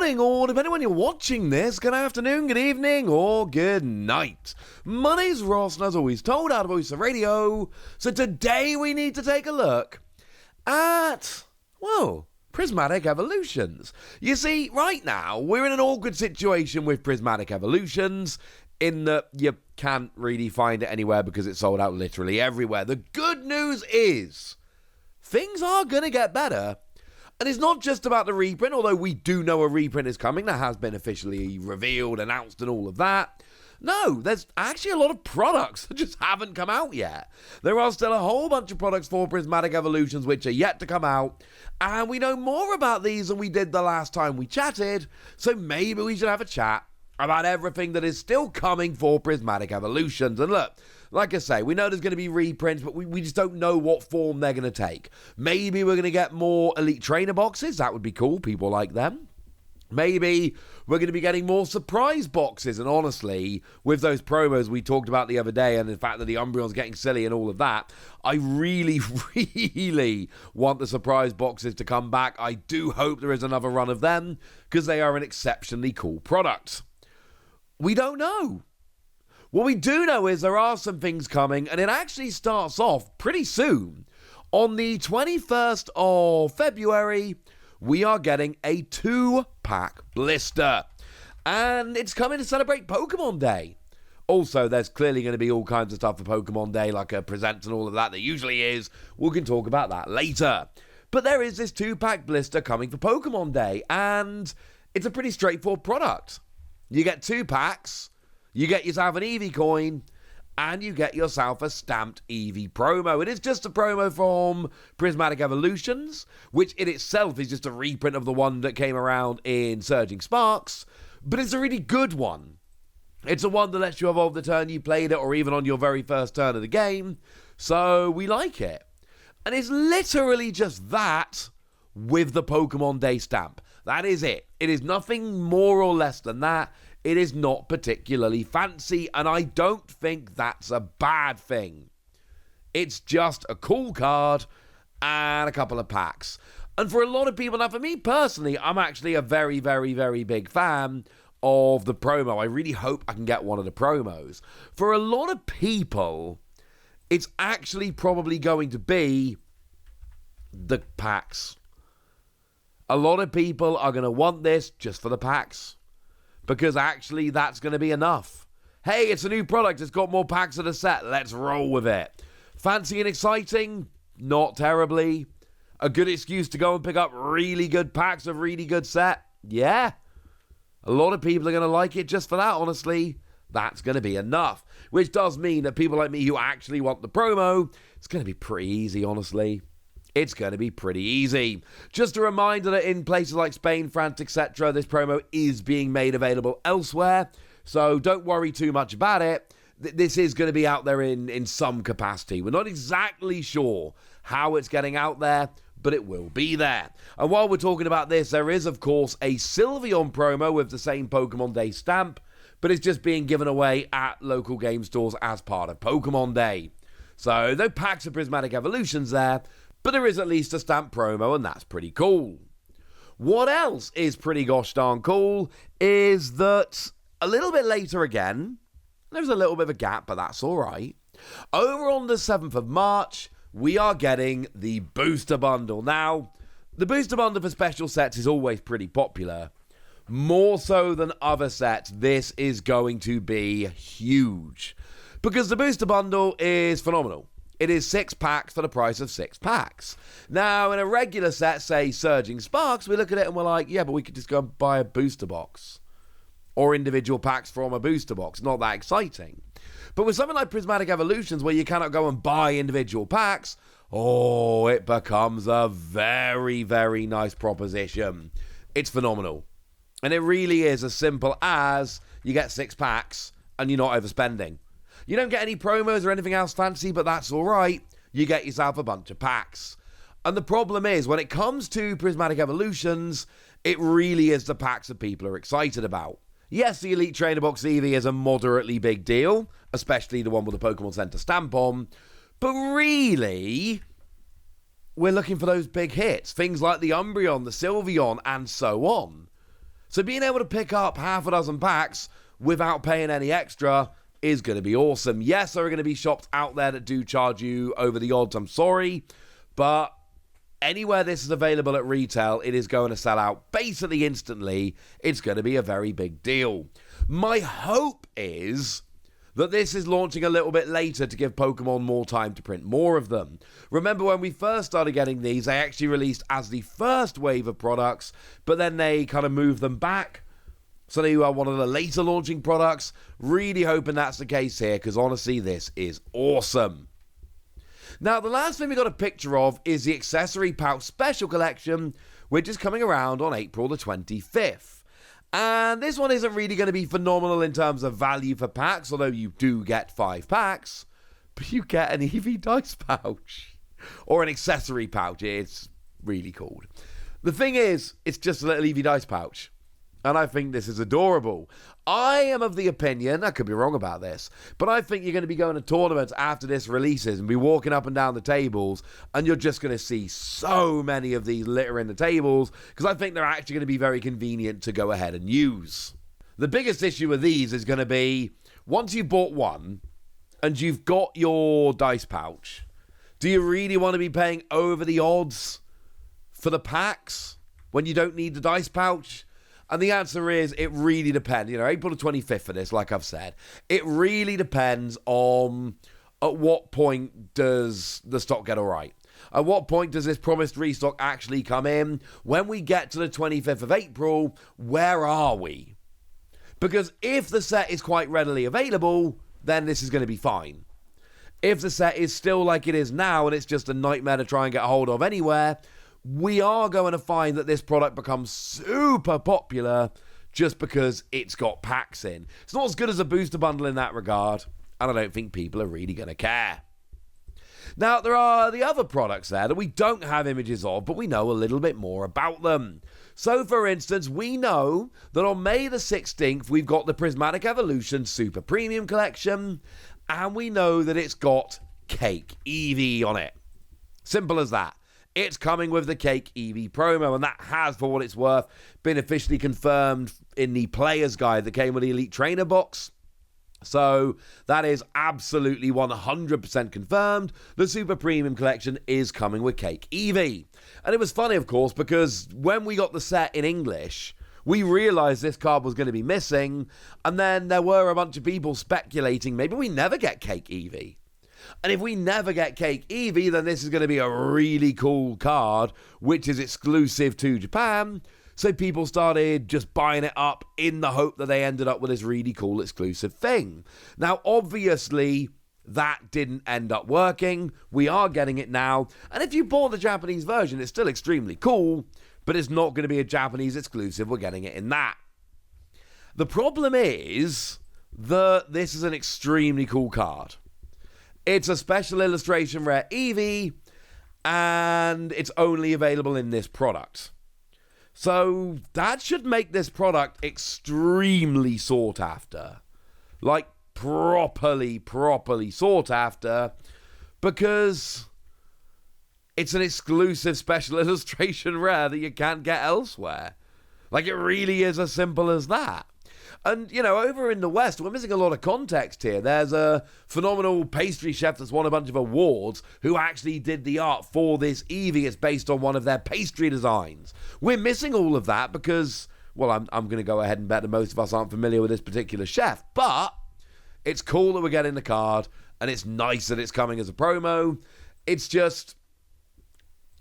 morning, or depending on when you're watching this, good afternoon, good evening, or good night. My name's Ross, and as always, told out of Voice of Radio. So today we need to take a look at, well, Prismatic Evolutions. You see, right now, we're in an awkward situation with Prismatic Evolutions, in that you can't really find it anywhere because it's sold out literally everywhere. The good news is, things are going to get better. And it's not just about the reprint, although we do know a reprint is coming. That has been officially revealed, announced, and all of that. No, there's actually a lot of products that just haven't come out yet. There are still a whole bunch of products for Prismatic Evolutions which are yet to come out. And we know more about these than we did the last time we chatted. So maybe we should have a chat about everything that is still coming for Prismatic Evolutions. And look, like I say, we know there's going to be reprints, but we just don't know what form they're going to take. Maybe we're going to get more Elite Trainer boxes. That would be cool. People like them. Maybe we're going to be getting more surprise boxes. And honestly, with those promos we talked about the other day and the fact that the Umbreon's getting silly and all of that, I really, really want the surprise boxes to come back. I do hope there is another run of them because they are an exceptionally cool product. We don't know. What we do know is there are some things coming, and it actually starts off pretty soon. On the 21st of February, we are getting a 2-pack blister. And it's coming to celebrate Pokemon Day. Also, there's clearly going to be all kinds of stuff for Pokemon Day, like a present and all of that. There usually is. We can talk about that later. But there is this 2-pack blister coming for Pokemon Day, and it's a pretty straightforward product. You get 2 packs. You get yourself an Eevee coin, and you get yourself a stamped Eevee promo. It is just a promo from Prismatic Evolutions, which in itself is just a reprint of the one that came around in Surging Sparks, but it's a really good one. It's a one that lets you evolve the turn you played it, or even on your very first turn of the game, so we like it. And it's literally just that with the Pokemon Day stamp. That is it. It is nothing more or less than that. It is not particularly fancy, and I don't think that's a bad thing. It's just a cool card and a couple of packs. And for a lot of people, now for me personally, I'm actually a very, very, very big fan of the promo. I really hope I can get one of the promos. For a lot of people, it's actually probably going to be the packs. A lot of people are going to want this just for the packs. Because actually, that's going to be enough. Hey, it's a new product. It's got more packs in the set. Let's roll with it. Fancy and exciting? Not terribly. A good excuse to go and pick up really good packs of really good set? Yeah. A lot of people are going to like it just for that, honestly. That's going to be enough. Which does mean that people like me who actually want the promo, it's going to be pretty easy, honestly. It's going to be pretty easy. Just a reminder that in places like Spain, France, etc., this promo is being made available elsewhere. So don't worry too much about it. This is going to be out there in some capacity. We're not exactly sure how it's getting out there, but it will be there. And while we're talking about this, there is, of course, a Sylveon promo with the same Pokemon Day stamp, but it's just being given away at local game stores as part of Pokemon Day. So no packs of Prismatic Evolutions there, but there is at least a stamp promo, and that's pretty cool. What else is pretty gosh darn cool is that a little bit later again, there's a little bit of a gap, but that's all right. Over on the 7th of March, we are getting the Booster Bundle. Now, the Booster Bundle for special sets is always pretty popular. More so than other sets, this is going to be huge. Because the Booster Bundle is phenomenal. It is 6 packs for the price of 6 packs. Now, in a regular set, say Surging Sparks, we look at it and we're like, yeah, but we could just go and buy a booster box. Or individual packs from a booster box. Not that exciting. But with something like Prismatic Evolutions, where you cannot go and buy individual packs, oh, it becomes a very, very nice proposition. It's phenomenal. And it really is as simple as you get 6 packs and you're not overspending. You don't get any promos or anything else fancy, but that's all right. You get yourself a bunch of packs. And the problem is, when it comes to Prismatic Evolutions, it really is the packs that people are excited about. Yes, the Elite Trainer Box Eevee is a moderately big deal, especially the one with the Pokemon Center stamp on. But really, we're looking for those big hits. Things like the Umbreon, the Sylveon, and so on. So being able to pick up half a dozen packs without paying any extra is going to be awesome. Yes, there are going to be shops out there that do charge you over the odds, I'm sorry, but anywhere this is available at retail, it is going to sell out basically instantly. It's going to be a very big deal. My hope is that this is launching a little bit later to give Pokemon more time to print more of them. Remember when we first started getting these, they actually released as the first wave of products, but then they kind of moved them back. So they are one of the later launching products. Really hoping that's the case here, because honestly, this is awesome. Now, the last thing we got a picture of is the Accessory Pouch Special Collection, which is coming around on April the 25th. And this one isn't really going to be phenomenal in terms of value for packs, although you do get 5 packs, but you get an Eevee dice pouch. Or an accessory pouch, it's really cool. The thing is, it's just a little Eevee dice pouch. And I think this is adorable. I am of the opinion, I could be wrong about this, but I think you're going to be going to tournaments after this releases and be walking up and down the tables, and you're just going to see so many of these littering the tables, because I think they're actually going to be very convenient to go ahead and use. The biggest issue with these is going to be, once you've bought one, and you've got your dice pouch, do you really want to be paying over the odds for the packs when you don't need the dice pouch? And the answer is, it really depends. You know, April the 25th for this, like I've said. It really depends on at what point does the stock get all right. At what point does this promised restock actually come in? When we get to the 25th of April, where are we? Because if the set is quite readily available, then this is going to be fine. If the set is still like it is now and it's just a nightmare to try and get a hold of anywhere, we are going to find that this product becomes super popular just because it's got packs in. It's not as good as a booster bundle in that regard, and I don't think people are really going to care. Now, there are the other products there that we don't have images of, but we know a little bit more about them. So, for instance, we know that on May the 16th, we've got the Prismatic Evolutions Super Premium Collection, and we know that it's got Cake Eevee on it. Simple as that. It's coming with the Cake Eevee promo, and that has, for what it's worth, been officially confirmed in the player's guide that came with the Elite Trainer box. So that is absolutely 100% confirmed. The Super Premium Collection is coming with Cake Eevee. And it was funny, of course, because when we got the set in English, we realised this card was going to be missing, and then there were a bunch of people speculating maybe we never get Cake Eevee. And if we never get Cake Eevee, then this is going to be a really cool card, which is exclusive to Japan. So people started just buying it up in the hope that they ended up with this really cool exclusive thing. Now, obviously, that didn't end up working. We are getting it now. And if you bought the Japanese version, it's still extremely cool, but it's not going to be a Japanese exclusive. We're getting it in that. The problem is that this is an extremely cool card. It's a special illustration rare Eevee, and it's only available in this product. So that should make this product extremely sought after. Like, properly sought after, because it's an exclusive special illustration rare that you can't get elsewhere. Like, it really is as simple as that. And, you know, over in the West, we're missing a lot of context here. There's a phenomenal pastry chef that's won a bunch of awards who actually did the art for this Eevee. It's based on one of their pastry designs. We're missing all of that because, well, I'm going to go ahead and bet that most of us aren't familiar with this particular chef. But it's cool that we're getting the card, and it's nice that it's coming as a promo. It's just,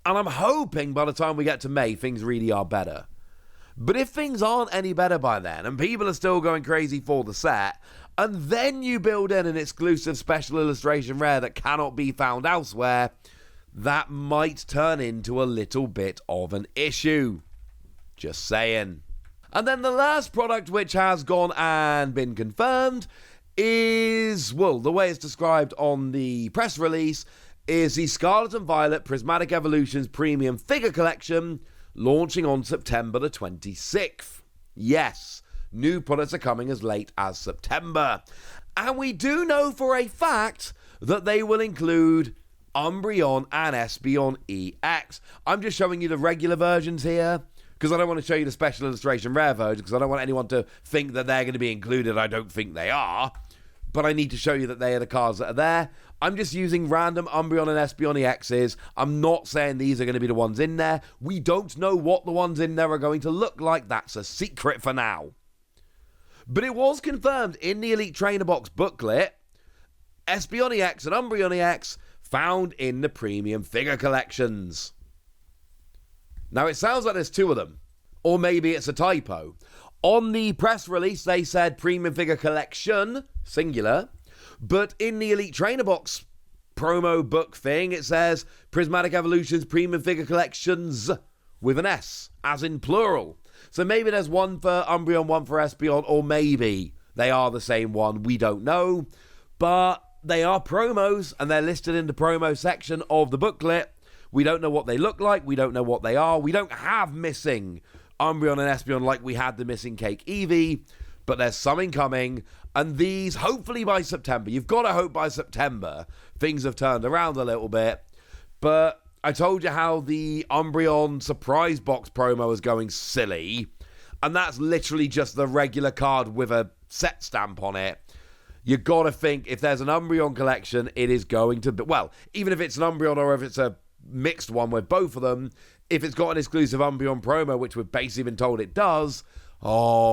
and I'm hoping by the time we get to May, things really are better. But if things aren't any better by then, and people are still going crazy for the set, and then you build in an exclusive special illustration rare that cannot be found elsewhere, that might turn into a little bit of an issue. Just saying. And then the last product which has gone and been confirmed is, well, the way it's described on the press release, is the Scarlet and Violet Prismatic Evolutions Premium Figure Collection, launching on September the 26th. Yes, new products are coming as late as September. And we do know for a fact that they will include Umbreon and Espeon EX. I'm just showing you the regular versions here, because I don't want to show you the special illustration rare version, because I don't want anyone to think that they're going to be included. I don't think they are. But I need to show you that they are the cards that are there. I'm just using random Umbreon and Espeon EXs. I'm not saying these are going to be the ones in there. We don't know what the ones in there are going to look like. That's a secret for now. But it was confirmed in the Elite Trainer Box booklet, Espeon EX and Umbreon EX found in the premium figure collections. Now, it sounds like there's two of them. Or maybe it's a typo. On the press release, they said premium figure collection, singular. But in the Elite Trainer Box promo book thing, it says Prismatic Evolutions premium figure collections with an S, as in plural. So maybe there's one for Umbreon, one for Espeon, or maybe they are the same one. We don't know. But they are promos, and they're listed in the promo section of the booklet. We don't know what they look like. We don't know what they are. We don't have missing Umbreon and Espeon like we had the missing Cake Eevee, but there's something coming, and these, hopefully by September, you've got to hope by September, things have turned around a little bit. But I told you how the Umbreon surprise box promo is going silly, and that's literally just the regular card with a set stamp on it. You got to think, if there's an Umbreon collection, it is going to be, well, even if it's an Umbreon or if it's a mixed one with both of them, if it's got an exclusive Umbreon promo, which we've basically been told it does,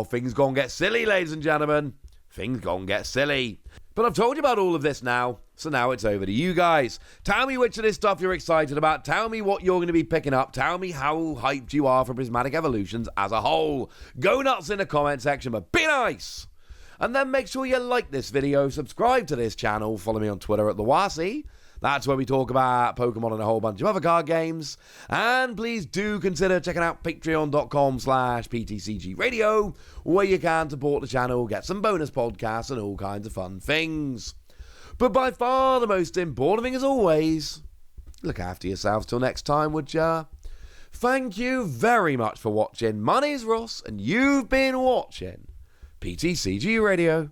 things gonna get silly, ladies and gentlemen. Things gonna get silly. But I've told you about all of this now, so now it's over to you guys. Tell me which of this stuff you're excited about. Tell me what you're going to be picking up. Tell me how hyped you are for Prismatic Evolutions as a whole. Go nuts in the comment section, but be nice. And then make sure you like this video, subscribe to this channel, follow me on Twitter at TheWasi. That's where we talk about Pokemon and a whole bunch of other card games. And please do consider checking out patreon.com/PTCG Radio, where you can support the channel, get some bonus podcasts and all kinds of fun things. But by far the most important thing, as always, look after yourselves till next time, would ya? Thank you very much for watching. My name's Ross, and you've been watching PTCG Radio.